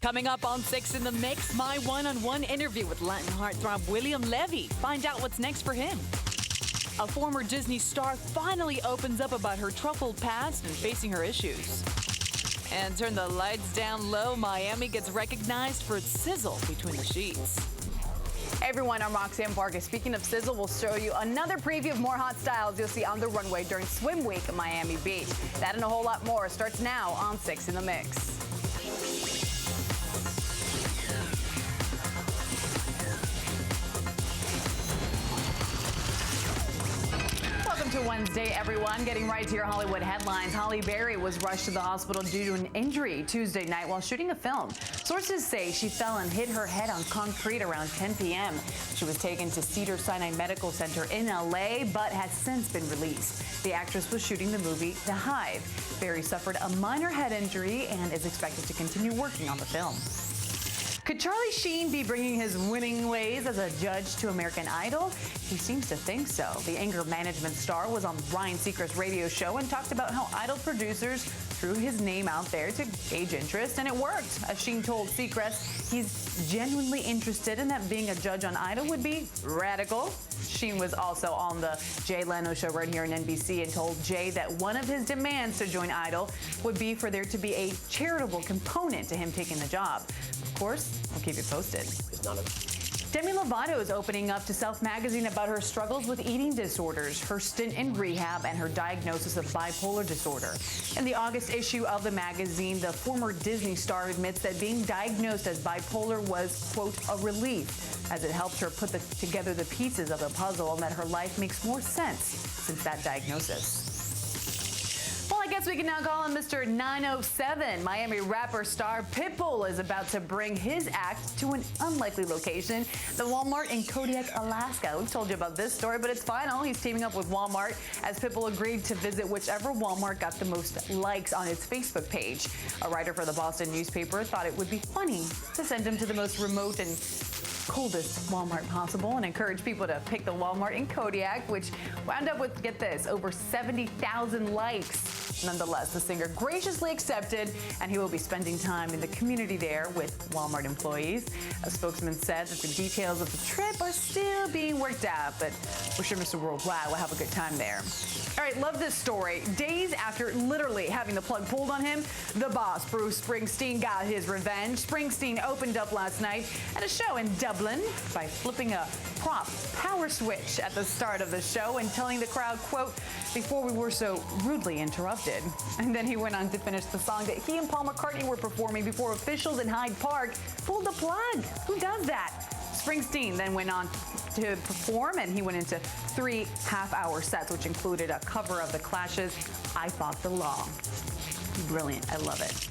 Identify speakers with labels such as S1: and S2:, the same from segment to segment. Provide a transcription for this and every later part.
S1: Coming up on 6 in the Mix, my one-on-one interview with Latin heartthrob William Levy. Find out what's next for him. A former Disney star finally opens up about her troubled past and facing her issues. And turn the lights down low, Miami gets recognized for its sizzle between the sheets.
S2: Hey everyone, I'm Roxanne Vargas. Speaking of sizzle, we'll show you another preview of more hot styles you'll see on the runway during Swim Week at Miami Beach. That and a whole lot more starts now on 6 in the Mix. Welcome to Wednesday, everyone. Getting right to your Hollywood headlines. Halle Berry was rushed to the hospital due to an injury Tuesday night while shooting a film. Sources say she fell and hit her head on concrete around 10 p.m. She was taken to Cedars-Sinai Medical Center in L.A., but has since been released. The actress was shooting the movie The Hive. Berry suffered a minor head injury and is expected to continue working on the film. Could Charlie Sheen be bringing his winning ways as a judge to American Idol? He seems to think so. The anger management star was on Ryan Seacrest's radio show and talked about how Idol producers threw his name out there to gauge interest, and it worked. As Sheen told Seacrest, he's genuinely interested in that being a judge on Idol would be radical. Sheen was also on the Jay Leno show right here on NBC and told Jay that one of his demands to join Idol would be for there to be a charitable component to him taking the job. Of course, we'll keep you posted. Demi Lovato is opening up to Self magazine about her struggles with eating disorders, her stint in rehab, and her diagnosis of bipolar disorder. In the August issue of the magazine, the former Disney star admits that being diagnosed as bipolar was, quote, a relief, as it helped her put together the pieces of the puzzle and that her life makes more sense since that diagnosis. Well, I guess we can now call him Mr. 907. Miami rapper star Pitbull is about to bring his act to an unlikely location, the Walmart in Kodiak, Alaska. We've told you about this story, but it's final. He's teaming up with Walmart as Pitbull agreed to visit whichever Walmart got the most likes on its Facebook page. A writer for the Boston newspaper thought it would be funny to send him to the most remote and coldest Walmart possible and encourage people to pick the Walmart in Kodiak, which wound up with, get this, over 70,000 likes. Nonetheless, the singer graciously accepted, and he will be spending time in the community there with Walmart employees. A spokesman said that the details of the trip are still being worked out, but we're sure Mr. Worldwide will have a good time there. All right, love this story. Days after literally having the plug pulled on him, the boss, Bruce Springsteen, got his revenge. Springsteen opened up last night at a show in Dublin by flipping a prop power switch at the start of the show and telling the crowd, quote, before we were so rudely interrupted. And then he went on to finish the song that he and Paul McCartney were performing before officials in Hyde Park pulled the plug. Who does that? Springsteen then went on to perform, and he went into 3 half-hour sets, which included a cover of The Clash's I Fought the Law. Brilliant. I love it.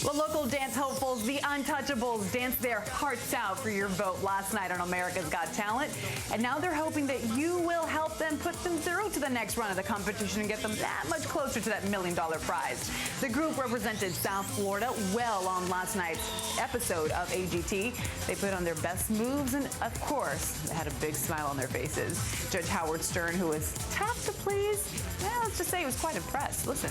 S2: Well, local dance hopefuls, the Untouchables, danced their hearts out for your vote last night on America's Got Talent. And now they're hoping that you will help them put them through to the next run of the competition and get them that much closer to that $1 million prize. The group represented South Florida well on last night's episode of AGT. They put on their best moves and, of course, they had a big smile on their faces. Judge Howard Stern, who was tough to please, let's just say he was quite impressed. Listen.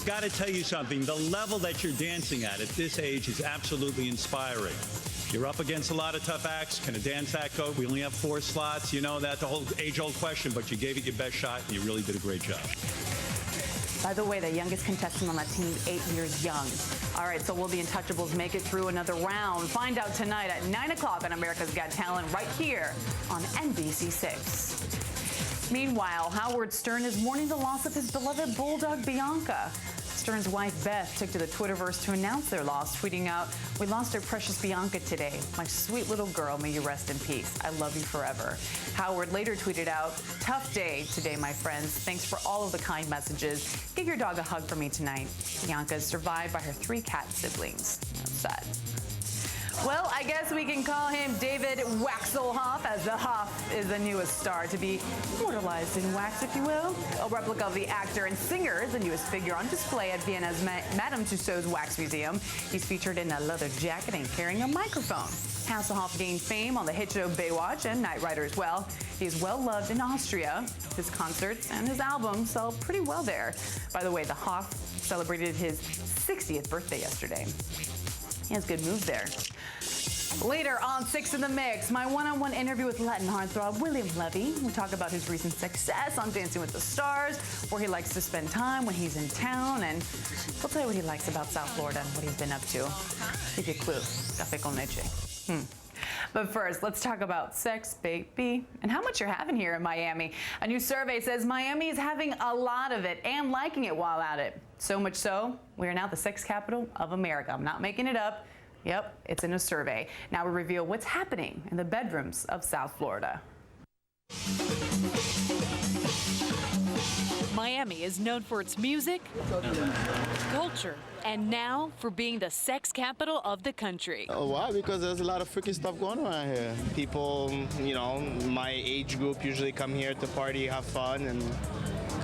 S3: Got to tell you something, the level that you're dancing at this age is absolutely inspiring. You're up against a lot of tough acts. Can a dance act go? We only have 4 slots. You know, that's the whole age-old question, but you gave it your best shot, and you really did a great job.
S2: By the way, the youngest contestant on that team is 8 years young. All right, so will the Untouchables make it through another round? Find out tonight at 9 o'clock on America's Got Talent right here on NBC6. Meanwhile, Howard Stern is mourning the loss of his beloved bulldog, Bianca. Stern's wife, Beth, took to the Twitterverse to announce their loss, tweeting out, "We lost our precious Bianca today. My sweet little girl, may you rest in peace. I love you forever." Howard later tweeted out, "Tough day today, my friends. Thanks for all of the kind messages. Give your dog a hug for me tonight." Bianca is survived by her 3 cat siblings. That's sad. Well, I guess we can call him David Waxelhoff, as the Hoff is the newest star to be immortalized in wax, if you will. A replica of the actor and singer is the newest figure on display at Vienna's Madame Tussauds Wax Museum. He's featured in a leather jacket and carrying a microphone. Hasselhoff gained fame on the hit show Baywatch and Knight Rider as well. He's well loved in Austria. His concerts and his albums sell pretty well there. By the way, the Hoff celebrated his 60th birthday yesterday. He has good moves there. Later on 6 in the Mix, my one-on-one interview with Latin heartthrob William Levy. We talk about his recent success on Dancing with the Stars, where he likes to spend time when he's in town, and we'll tell you what he likes about South Florida and what he's been up to. Give you a clue. Café con leche. But first, let's talk about sex, baby, and how much you're having here in Miami. A new survey says Miami is having a lot of it and liking it while at it. So much so, we are now the sex capital of America. I'm not making it up. Yep, it's in a survey. Now we reveal what's happening in the bedrooms of South Florida.
S1: Miami is known for its music, culture, and now for being the sex capital of the country.
S4: Oh, why? Because there's a lot of freaky stuff going around here. People, my age group usually come here to party, have fun, and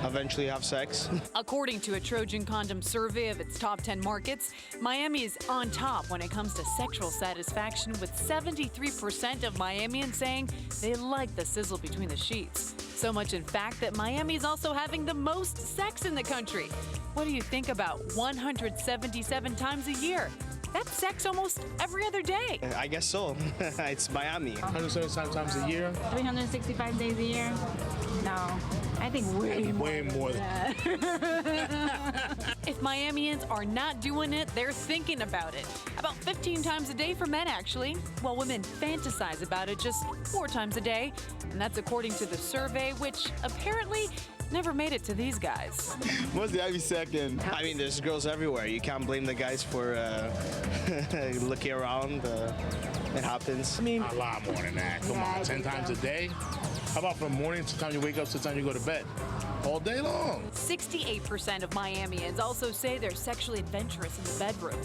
S4: eventually have sex.
S1: According to a Trojan Condom survey of its top 10 markets, Miami is on top when it comes to sexual satisfaction, with 73% of Miamians saying they like the sizzle between the sheets. So much, in fact, that Miami is also having the most sex in the country. What do you think about 177 times a year? That's sex almost every other day.
S4: I guess so. It's Miami.
S5: 175 times a year.
S6: 365 days a year? No, I think way more than that.
S1: If Miamians are not doing it, they're thinking about it. About 15 times a day for men, actually, while women fantasize about it just 4 times a day. And that's according to the survey, which apparently never made it to these guys.
S4: Mostly every second. I mean, there's girls everywhere. You can't blame the guys for looking around. It happens.
S5: I mean, a lot more than that. Come on, 10 times a day? How about from morning to the time you wake up to the time you go to bed? All day long.
S1: 68% of Miamians also say they're sexually adventurous in the bedroom.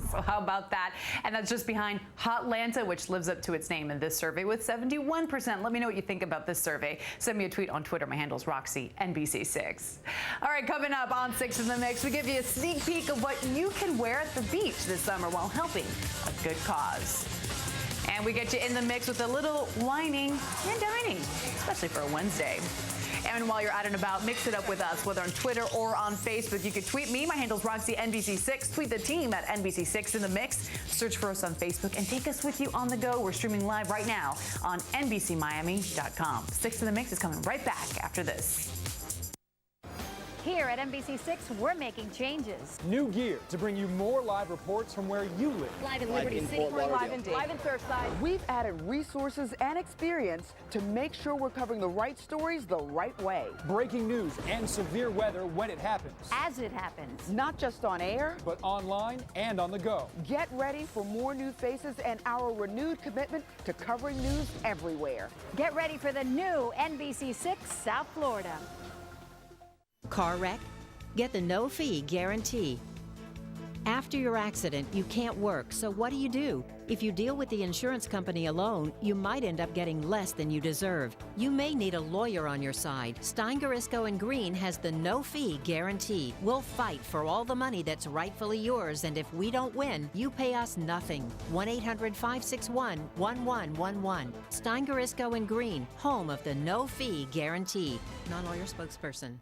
S2: So how about that? And that's just behind Hotlanta, which lives up to its name in this survey with 71%. Let me know what you think about this survey. Send me a tweet on Twitter. My handle's Roxy NBC6. All right, coming up on 6 in the Mix, we give you a sneak peek of what you can wear at the beach this summer while helping a good cause. And we get you in the mix with a little whining and dining, especially for a Wednesday. And while you're out and about, mix it up with us, whether on Twitter or on Facebook. You can tweet me. My handle's Roxy NBC6. Tweet the team at NBC6 in the Mix. Search for us on Facebook and take us with you on the go. We're streaming live right now on NBCMiami.com. 6 in the Mix is coming right back after this.
S7: Here at NBC6, we're making changes.
S8: New gear to bring you more live reports from where you live.
S7: Live in Liberty City.
S9: We're live in Surfside. We've added resources and experience to make sure we're covering the right stories the right way.
S8: Breaking news and severe weather when it happens.
S7: As it happens.
S9: Not just on air,
S8: but online and on the go.
S9: Get ready for more new faces and our renewed commitment to covering news everywhere.
S7: Get ready for the new NBC6 South Florida.
S10: Car wreck? Get the no-fee guarantee. After your accident, you can't work, so what do? If you deal with the insurance company alone, you might end up getting less than you deserve. You may need a lawyer on your side. Stein-Garisco & Green has the no-fee guarantee. We'll fight for all the money that's rightfully yours, and if we don't win, you pay us nothing. 1-800-561-1111. Stein-Garisco & Green, home of the no-fee guarantee. Non-lawyer spokesperson.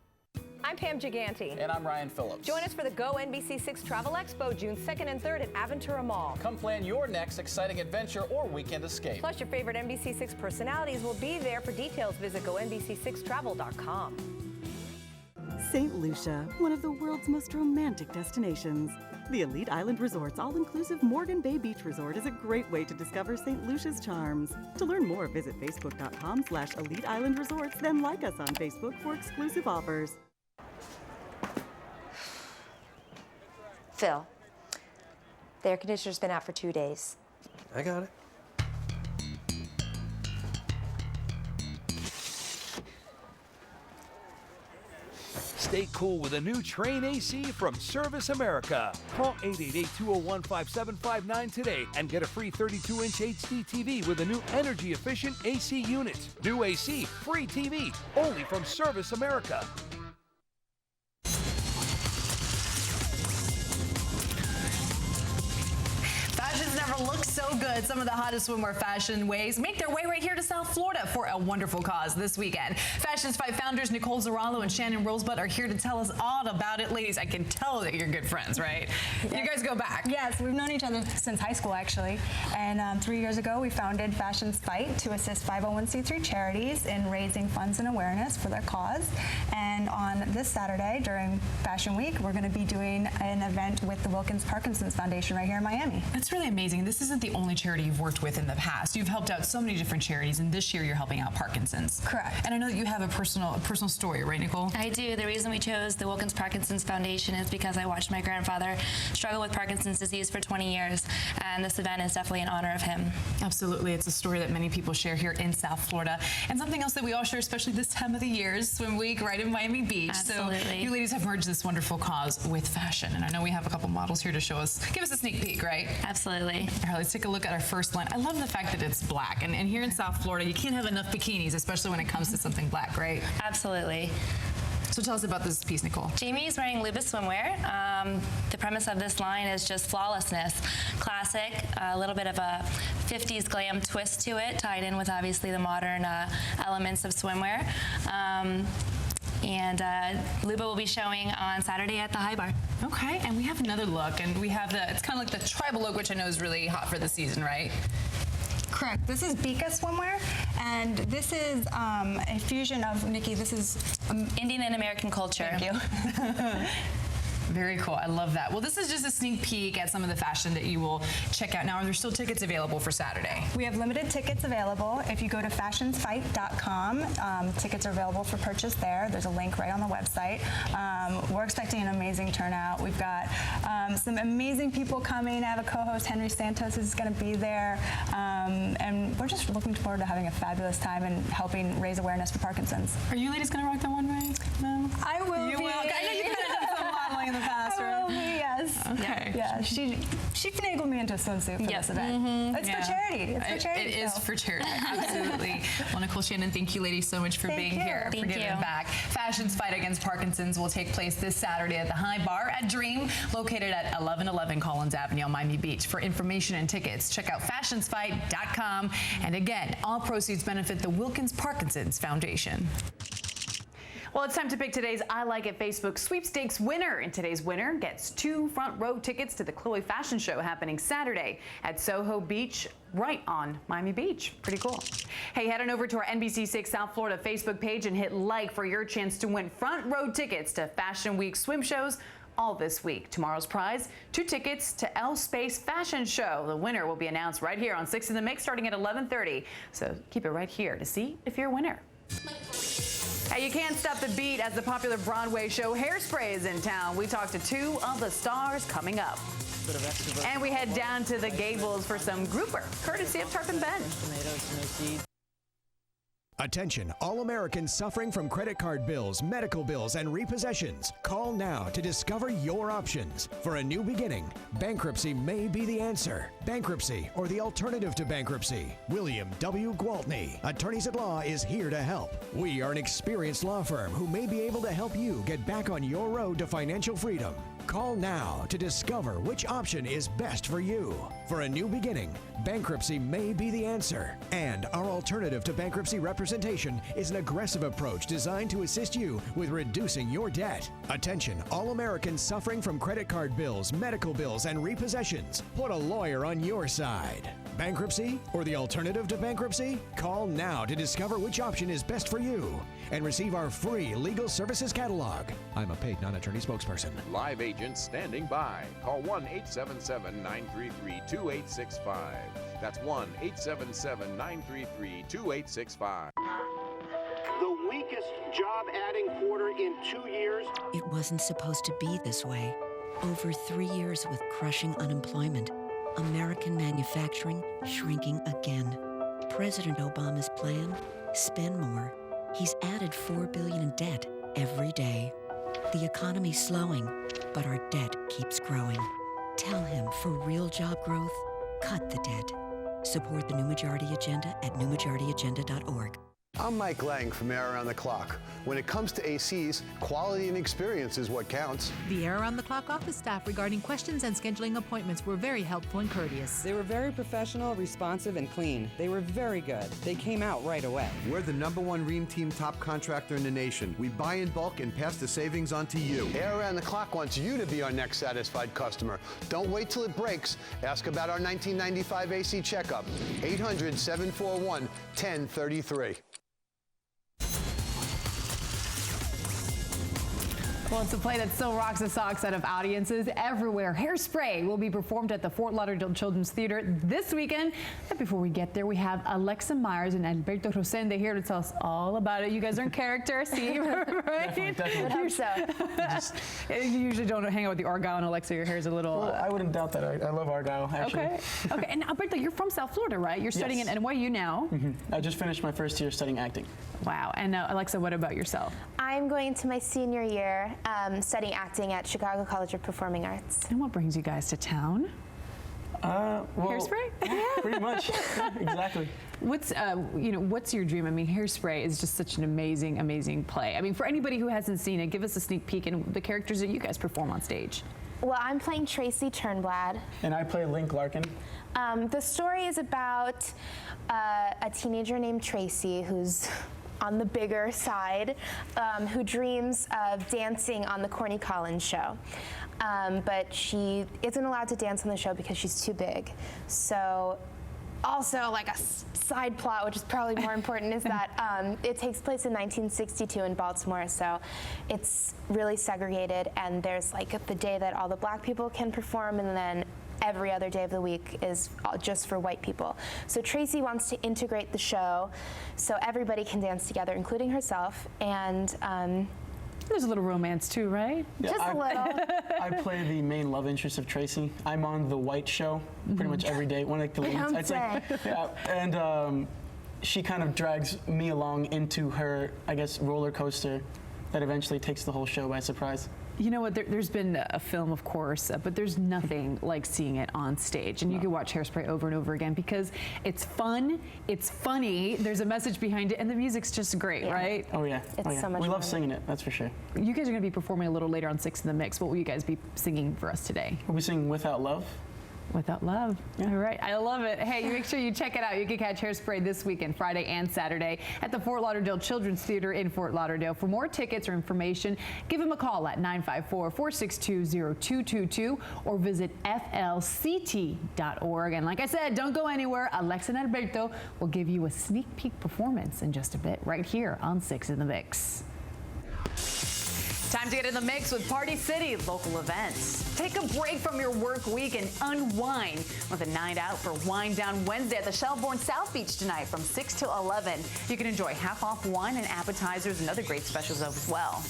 S11: I'm Pam Giganti.
S12: And I'm Ryan Phillips.
S11: Join us for the Go NBC6 Travel Expo, June 2nd and 3rd at Aventura Mall.
S12: Come plan your next exciting adventure or weekend escape.
S11: Plus, your favorite NBC6 personalities will be there. For details, visit GoNBC6Travel.com.
S13: St. Lucia, one of the world's most romantic destinations. The Elite Island Resort's all-inclusive Morgan Bay Beach Resort is a great way to discover St. Lucia's charms. To learn more, visit facebook.com/Elite Island Resorts, then like us on Facebook for exclusive offers.
S14: Phil, the air conditioner's been out for 2 days.
S15: I got it.
S16: Stay cool with a new Train AC from Service America. Call 888-201-5759 today and get a free 32-inch HD TV with a new energy-efficient AC unit. New AC, free TV, only from Service America.
S2: Fashion's never looked so good. Some of the hottest swimwear fashion ways make their way right here to South Florida for a wonderful cause this weekend. Fashions Fight founders Nicole Zarallo and Shannon Rosebud are here to tell us all about it. Ladies, I can tell that you're good friends, right? You guys go back.
S15: Yes, we've known each other since high school, actually. And 3 years ago, we founded Fashions Fight to assist 501c3 charities in raising funds and awareness for their cause. And on this Saturday, during Fashion Week, we're going to be doing an event with the Wilkins Parkinson's Foundation right here in Miami.
S2: That's really amazing. This isn't the only charity you've worked with in the past. You've helped out so many different charities, and this year you're helping out Parkinson's.
S15: Correct.
S2: And I know that you have a personal story, right, Nicole?
S17: I do. The reason we chose the Wilkins Parkinson's Foundation is because I watched my grandfather struggle with Parkinson's disease for 20 years, and this event is definitely in honor of him.
S2: Absolutely. It's a story that many people share here in South Florida, and something else that we all share, especially this time of the year, is Swim Week right in Miami Beach.
S17: Absolutely.
S2: So you ladies have merged this wonderful cause with fashion, and I know we have a couple models here to show us, give us a sneak peek, right?
S17: Absolutely.
S2: All right, let's take a look at our first line. I love the fact that it's black, and here in South Florida, you can't have enough bikinis, especially when it comes to something black, right?
S17: Absolutely.
S2: So tell us about this piece, Nicole.
S17: Jamie's wearing Lubus swimwear. The premise of this line is just flawlessness. Classic, a little bit of a 50s glam twist to it, tied in with obviously the modern elements of swimwear. And Luba will be showing on Saturday at the High Bar.
S2: Okay, and we have another look, and we have it's kind of like the tribal look, which I know is really hot for the season, right?
S15: Correct. This is Bika swimwear, and this is a fusion of, Nikki, this is
S17: Indian and American culture.
S15: Thank you.
S2: Very cool. I love that. Well, this is just a sneak peek at some of the fashion that you will check out. Now, are there still tickets available for Saturday?
S15: We have limited tickets available. If you go to fashionsfight.com, tickets are available for purchase there. There's a link right on the website. We're expecting an amazing turnout. We've got some amazing people coming. I have a co-host, Henry Santos, who's going to be there. And we're just looking forward to having a fabulous time and helping raise awareness for Parkinson's.
S2: Are you ladies going to rock that one way? No?
S15: I will
S2: You
S15: be.
S2: will? I know you kind of done some modeling in the past, right?
S15: I will be, yes.
S2: Okay.
S15: Yeah, she finagled me into a swimsuit for this event. It's for charity. It's for charity.
S2: It is for charity, absolutely. Well, Nicole, Shannon, thank you ladies so much for being here, for giving back. Fashion's Fight Against Parkinson's will take place this Saturday at the High Bar at Dream, located at 1111 Collins Avenue on Miami Beach. For information and tickets, check out fashionsfight.com. And again, all proceeds benefit the Wilkins Parkinson's Foundation. Well, it's time to pick today's I Like It Facebook sweepstakes winner. And today's winner gets 2 front row tickets to the Chloe Fashion Show happening Saturday at Soho Beach, right on Miami Beach. Pretty cool. Hey, head on over to our NBC6 South Florida Facebook page and hit like for your chance to win front row tickets to Fashion Week swim shows all this week. Tomorrow's prize, 2 tickets to L Space Fashion Show. The winner will be announced right here on 6 in the Mix starting at 11:30. So keep it right here to see if you're a winner. Hey, you can't stop the beat as the popular Broadway show Hairspray is in town. We talked to 2 of the stars coming up. And we head down to the Gables for some grouper, courtesy of Tarpon Bend.
S18: Attention, all Americans suffering from credit card bills, medical bills, and repossessions. Call now to discover your options. For a new beginning, bankruptcy may be the answer. Bankruptcy, or the alternative to bankruptcy. William W. Gwaltney, Attorneys at Law, is here to help. We are an experienced law firm who may be able to help you get back on your road to financial freedom. Call now to discover which option is best for you. For a new beginning, bankruptcy may be the answer. And our alternative to bankruptcy representation is an aggressive approach designed to assist you with reducing your debt. Attention, all Americans suffering from credit card bills, medical bills, and repossessions. Put a lawyer on your side. Bankruptcy or the alternative to bankruptcy? Call now to discover which option is best for you and receive our free legal services catalog. I'm a paid non-attorney spokesperson.
S19: Live agents standing by. Call 1-877-933-2865. That's 1-877-933-2865.
S20: The weakest job adding quarter in 2 years.
S21: It wasn't supposed to be this way. Over 3 years with crushing unemployment. American manufacturing shrinking again. President Obama's plan? Spend more. He's added $4 billion in debt every day. The economy's slowing, but our debt keeps growing. Tell him for real job growth, cut the debt. Support the New Majority Agenda at newmajorityagenda.org.
S3: I'm Mike Lang from Air Around the Clock. When it comes to ACs, quality and experience is what counts.
S22: The Air Around the Clock office staff regarding questions and scheduling appointments were very helpful and courteous.
S9: They were very professional, responsive, and clean. They were very good. They came out right away.
S3: We're the #1 Ream Team top contractor in the nation. We buy in bulk and pass the savings on to you. Air Around the Clock wants you to be our next satisfied customer. Don't wait till it breaks. Ask about our 1995 AC checkup. 800-741-1033.
S2: Well, it's a play that still rocks the socks out of audiences everywhere. Hairspray will be performed at the Fort Lauderdale Children's Theater this weekend. But before we get there, we have Alexa Myers and Alberto Rosende here to tell us all about it. You guys are in character, Steve, right?
S23: Definitely.
S2: Hope so. You usually don't hang out with the Argyle, and Alexa, your hair is a little...
S23: Well, I wouldn't doubt that. I love Argyle, actually.
S2: Okay. Okay, and Alberto, you're from South Florida, right? You're studying at NYU now.
S23: I just finished my first year studying acting.
S2: Wow. And Alexa, what about yourself?
S24: I'm going to my senior year studying acting at Chicago College of Performing Arts.
S2: And what brings you guys to town?
S23: Well,
S2: Hairspray?
S23: Pretty much. Exactly.
S2: What's what's your dream? I mean, Hairspray is just such an amazing, amazing play. I mean, for anybody who hasn't seen it, give us a sneak peek in the characters that you guys perform on stage.
S24: Well, I'm playing Tracy Turnblad.
S23: And I play Link Larkin.
S24: The story is about a teenager named Tracy who's on the bigger side, who dreams of dancing on the Corny Collins show. But she isn't allowed to dance on the show because she's too big. So also, like a side plot, which is probably more important, is that it takes place in 1962 in Baltimore, so it's really segregated, and there's like the day that all the black people can perform, and then every other day of the week is just for white people. So Tracy wants to integrate the show so everybody can dance together, including herself, and
S2: there's a little romance too, right?
S23: Yeah,
S24: just a little.
S23: I play the main love interest of Tracy. I'm on the White Show pretty much every day. One of the leads, I'd say. Yeah, and she kind of drags me along into her, I guess, roller coaster that eventually takes the whole show by surprise.
S2: You know what, there's been a film, of course, but there's nothing like seeing it on stage. And you can watch Hairspray over and over again because it's fun, it's funny, there's a message behind it, and the music's just great, right?
S23: Oh, yeah.
S24: It's so much
S23: We love
S24: fun.
S23: singing it, that's for sure.
S2: You guys are going to be performing a little later on 6 in the Mix. What will you guys be singing for us today?
S23: We'll be singing Without Love.
S2: Without Love. Yeah. All right. I love it. Hey, make sure you check it out. You can catch Hairspray this weekend, Friday and Saturday, at the Fort Lauderdale Children's Theater in Fort Lauderdale. For more tickets or information, give them a call at 954-462-0222 or visit flct.org. And like I said, don't go anywhere. Alexa and Alberto will give you a sneak peek performance in just a bit right here on 6 in the Mix. Time to get in the mix with Party City local events. Take a break from your work week and unwind with a night out for Wind Down Wednesday at the Shelbourne South Beach tonight from 6 to 11. You can enjoy half-off wine and appetizers and other great specials as well.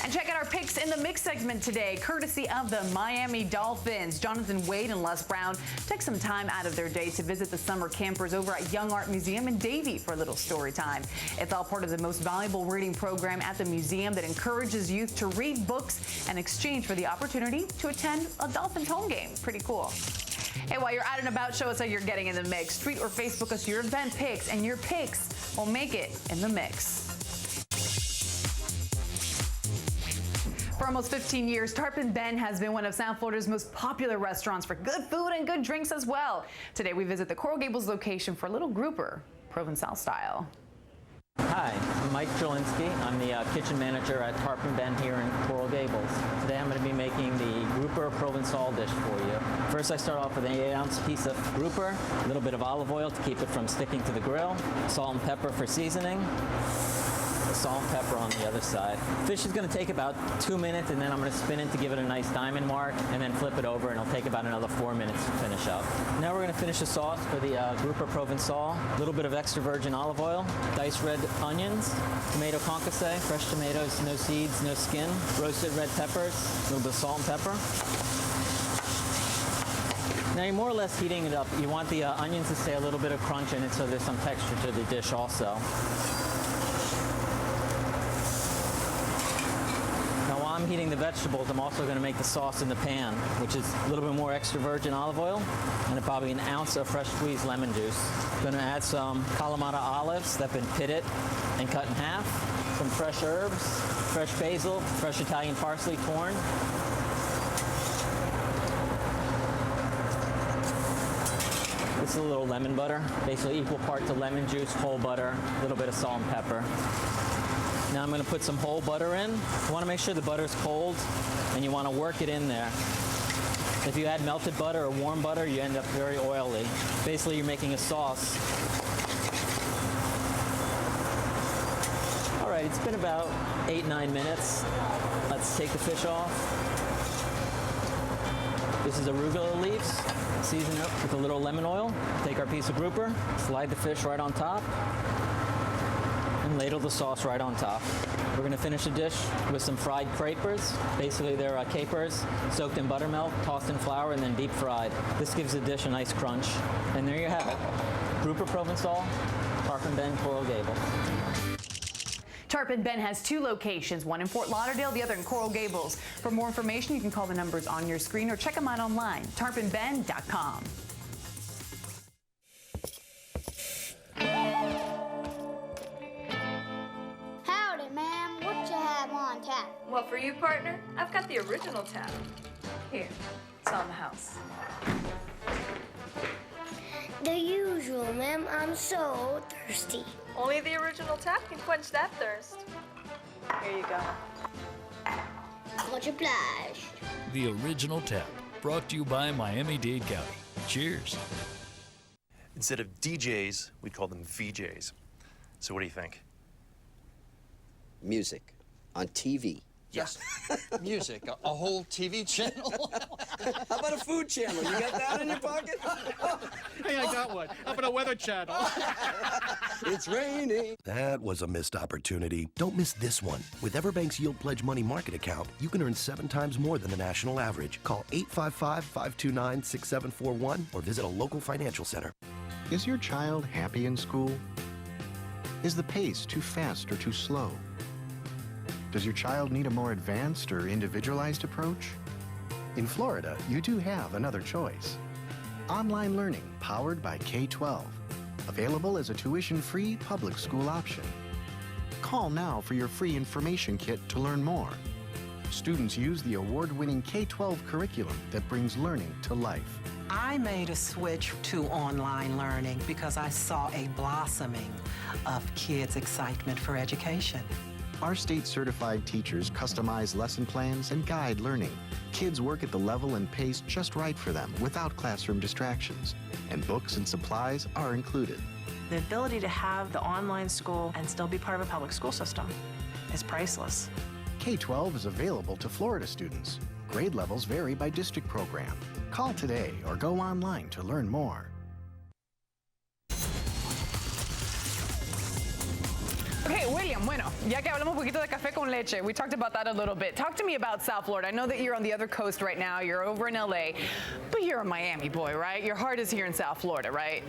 S2: And check out our picks in the mix segment today, courtesy of the Miami Dolphins. Jonathan Wade and Les Brown took some time out of their day to visit the summer campers over at Young Art Museum in Davie for a little story time. It's all part of the most valuable reading program at the museum that encourages youth to read books in exchange for the opportunity to attend a Dolphins home game. Pretty cool. Hey, while you're out and about, show us how you're getting in the mix. Tweet or Facebook us your event picks, and your picks will make it in the mix. For almost 15 years, Tarpon Bend has been one of South Florida's most popular restaurants for good food and good drinks as well. Today, we visit the Coral Gables location for a little grouper, Provençal style.
S25: Hi, I'm Mike Jelinski. I'm the kitchen manager at Tarpon Bend here in Coral Gables. Today I'm going to be making the grouper Provençal dish for you. First I start off with an 8-ounce piece of grouper, a little bit of olive oil to keep it from sticking to the grill, salt and pepper for seasoning, salt and pepper on the other side. Fish is going to take about 2 minutes, and then I'm going to spin it to give it a nice diamond mark, and then flip it over, and it'll take about another 4 minutes to finish up. Now we're going to finish the sauce for the grouper Provençal. A little bit of extra virgin olive oil, diced red onions, tomato concasse, fresh tomatoes, no seeds, no skin, roasted red peppers, a little bit of salt and pepper. Now you're more or less heating it up. You want the onions to stay a little bit of crunch in it so there's some texture to the dish also. I'm I'm heating the vegetables, I'm also going to make the sauce in the pan, which is a little bit more extra virgin olive oil and probably an ounce of fresh squeezed lemon juice. I'm going to add some Kalamata olives that have been pitted and cut in half, some fresh herbs, fresh basil, fresh Italian parsley torn. This is a little lemon butter, basically equal parts of lemon juice, whole butter, a little bit of salt and pepper. Now I'm going to put some whole butter in. You want to make sure the butter's cold and you want to work it in there. If you add melted butter or warm butter, you end up very oily. Basically, you're making a sauce. All right, it's been about 8-9 minutes. Let's take the fish off. This is arugula leaves. Season it with a little lemon oil. Take our piece of grouper, slide the fish right on top, and ladle the sauce right on top. We're going to finish the dish with some fried capers. Basically, they're capers soaked in buttermilk, tossed in flour, and then deep fried. This gives the dish a nice crunch. And there you have it. Grouper Provençal, Tarpon Bend, Coral Gables.
S2: Tarpon Bend has 2 locations, one in Fort Lauderdale, the other in Coral Gables. For more information, you can call the numbers on your screen or check them out online, tarponbend.com.
S1: Howdy, ma'am. What you have on tap?
S4: Well, for you, partner, I've got the original tap. Here, it's on the house.
S1: The usual, ma'am. I'm so thirsty.
S4: Only the original tap can quench that thirst. Here you go.
S1: Much obliged.
S5: The original tap, brought to you by Miami-Dade County. Cheers.
S6: Instead of DJs, we call them VJs. So what do you think?
S8: Music on TV.
S26: Yes, music, a whole TV channel.
S8: How about a food channel? You got that in your pocket?
S26: Hey, I got one. How about a weather channel?
S8: It's raining.
S27: That was a missed opportunity. Don't miss this one. With Everbank's Yield Pledge Money Market account, you can earn 7 times more than the national average. Call 855-529-6741 or visit a local financial center.
S28: Is your child happy in school? Is the pace too fast or too slow? Does your child need a more advanced or individualized approach? In Florida, you do have another choice. Online learning powered by K-12. Available as a tuition-free public school option. Call now for your free information kit to learn more. Students use the award-winning K-12 curriculum that brings learning to life.
S29: I made a switch to online learning because I saw a blossoming of kids' excitement for education.
S28: Our state-certified teachers customize lesson plans and guide learning. Kids work at the level and pace just right for them without classroom distractions. And books and supplies are included.
S30: The ability to have the online school and still be part of a public school system is priceless.
S28: K-12 is available to Florida students. Grade levels vary by district program. Call today or go online to learn more.
S2: Okay, William, bueno, ya que hablamos un poquito de café con leche, we talked about that a little bit. Talk to me about South Florida. I know that you're on the other coast right now, you're over in LA, but you're a Miami boy, right? Your heart is here in South Florida, right?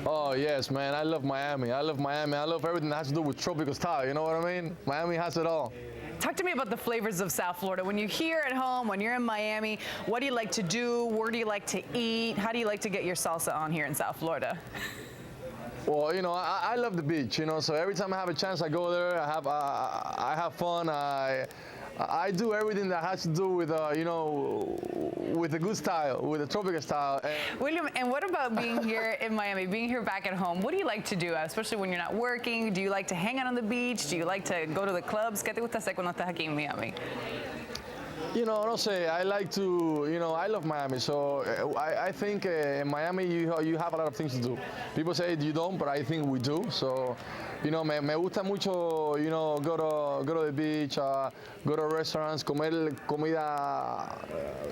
S31: Oh, yes, man, I love Miami. I love Miami. I love everything that has to do with tropical style, you know what I mean? Miami has it all.
S2: Talk to me about the flavors of South Florida. When you're here at home, when you're in Miami, what do you like to do? Where do you like to eat? How do you like to get your salsa on here in South Florida?
S31: Well, you know, I love the beach, you know, so every time I have a chance, I go there. I have fun. I do everything that has to do with, you know, with a good style, with a tropical style.
S2: William, and what about being here in Miami, being here back at home? What do you like to do, especially when you're not working? Do you like to hang out on the beach? Do you like to go to the clubs? ¿Qué te gusta hacer cuando estás aquí en Miami?
S31: You know, no sé, I like to, you know, I love Miami, so I think in Miami you have a lot of things to do. People say you don't, but I think we do. So, you know, me gusta mucho, you know, go to the beach, go to restaurants, comer comida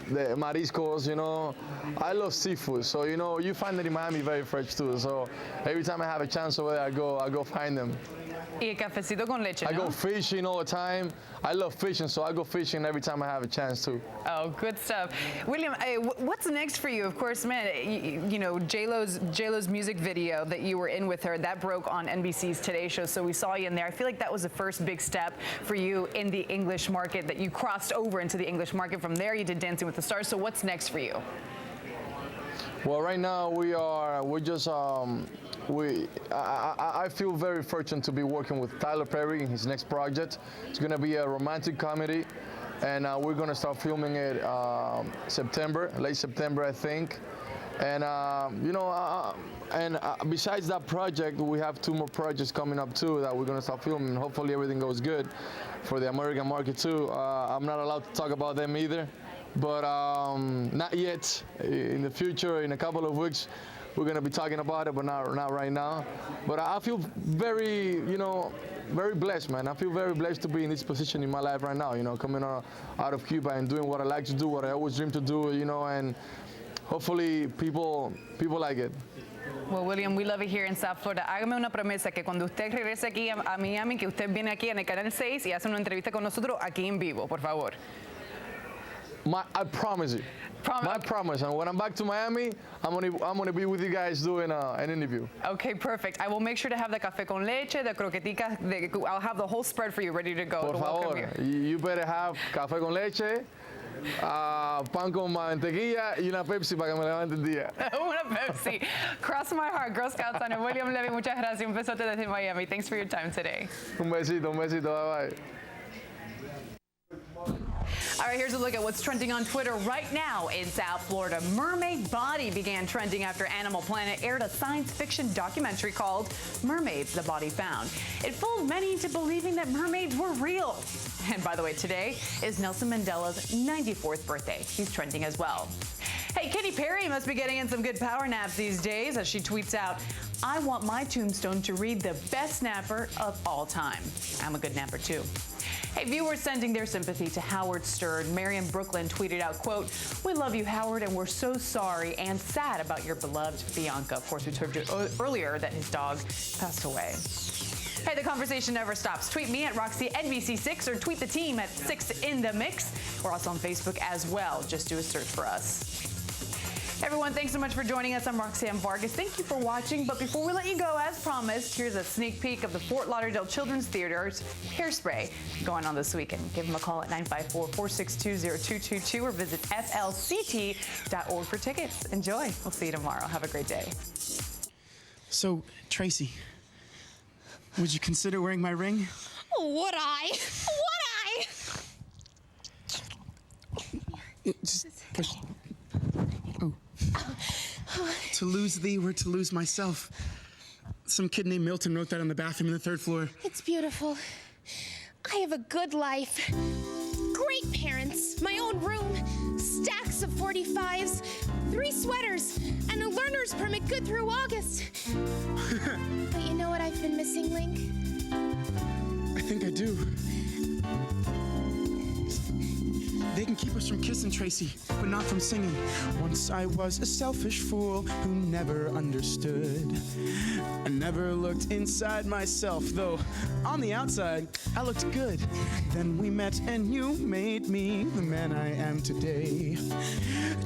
S31: de mariscos, you know. I love seafood, so, you know, you find it in Miami very fresh too. So every time I have a chance over there, I go find them.
S2: Y el cafecito con leche,
S31: I
S2: ¿no?
S31: go fishing all the time. I love fishing, so I go fishing every time I have a chance. chance too.
S2: Oh, good stuff. William, what's next for you? Of course, man, you know, J-Lo's music video that you were in with her, that broke on NBC's Today Show, so we saw you in there. I feel like that was the first big step for you in the English market, that you crossed over into the English market. From there, you did Dancing with the Stars, so what's next for you?
S31: Well, right now I feel very fortunate to be working with Tyler Perry in his next project. It's going to be a romantic comedy, and we're going to start filming it late September, I think. And besides that project, we have 2 more projects coming up too that we're going to start filming. Hopefully everything goes good for the American market too. I'm not allowed to talk about them either, but not yet. In the future, in a couple of weeks, we're going to be talking about it, but not right now. But I feel very, very blessed, man. I feel very blessed to be in this position in my life right now, coming out of Cuba and doing what I like to do, what I always dreamed to do, and hopefully people like it.
S2: Well, William, we love it here in South Florida. Hágame una promesa que cuando usted regrese aquí a Miami, que usted viene aquí en el Canal 6 y hace una entrevista con nosotros aquí en vivo, por favor.
S31: I promise you. I promise. And when I'm back to Miami, I'm gonna be with you guys doing an interview.
S2: Okay, perfect. I will make sure to have the café con leche, the croqueticas. I'll have the whole spread for you ready to go.
S31: Por favor, you better have café con leche, pan con mantequilla y una Pepsi para que me levante el día.
S2: Una Pepsi. Cross my heart. Girl Scouts on it. William Levy, muchas gracias. Un besote desde Miami. Thanks for your time today.
S31: Un besito, bye-bye.
S2: All right, here's a look at what's trending on Twitter right now in South Florida. Mermaid body began trending after Animal Planet aired a science fiction documentary called Mermaids, the Body Found. It fooled many into believing that mermaids were real. And by the way, today is Nelson Mandela's 94th birthday. He's trending as well. Hey, Katy Perry must be getting in some good power naps these days as she tweets out, "I want my tombstone to read the best napper of all time. I'm a good napper too." Hey, viewers sending their sympathy to Howard Stern. Marion Brooklyn tweeted out, quote, "We love you, Howard, and we're so sorry and sad about your beloved Bianca." Of course, we told you earlier that his dog passed away. Hey, the conversation never stops. Tweet me at RoxyNBC6 or tweet the team at 6 in the Mix. We're also on Facebook as well. Just do a search for us. Everyone, thanks so much for joining us. I'm Roxanne Vargas. Thank you for watching. But before we let you go, as promised, here's a sneak peek of the Fort Lauderdale Children's Theater's Hairspray going on this weekend. Give them a call at 954-462-0222 or visit flct.org for tickets. Enjoy. We'll see you tomorrow. Have a great day.
S23: So, Tracy, would you consider wearing my ring?
S7: Would I?
S23: Just push. Oh. To lose thee were to lose myself. Some kid named Milton wrote that on the bathroom on the 3rd floor.
S7: It's beautiful. I have a good life. Great parents, my own room, stacks of 45s, 3 sweaters, and a learner's permit good through August. But you know what I've been missing, Link?
S23: I think I do. They can keep us from kissing, Tracy, but not from singing. Once I was a selfish fool who never understood. I never looked inside myself, though on the outside I looked good. Then we met and you made me the man I am today.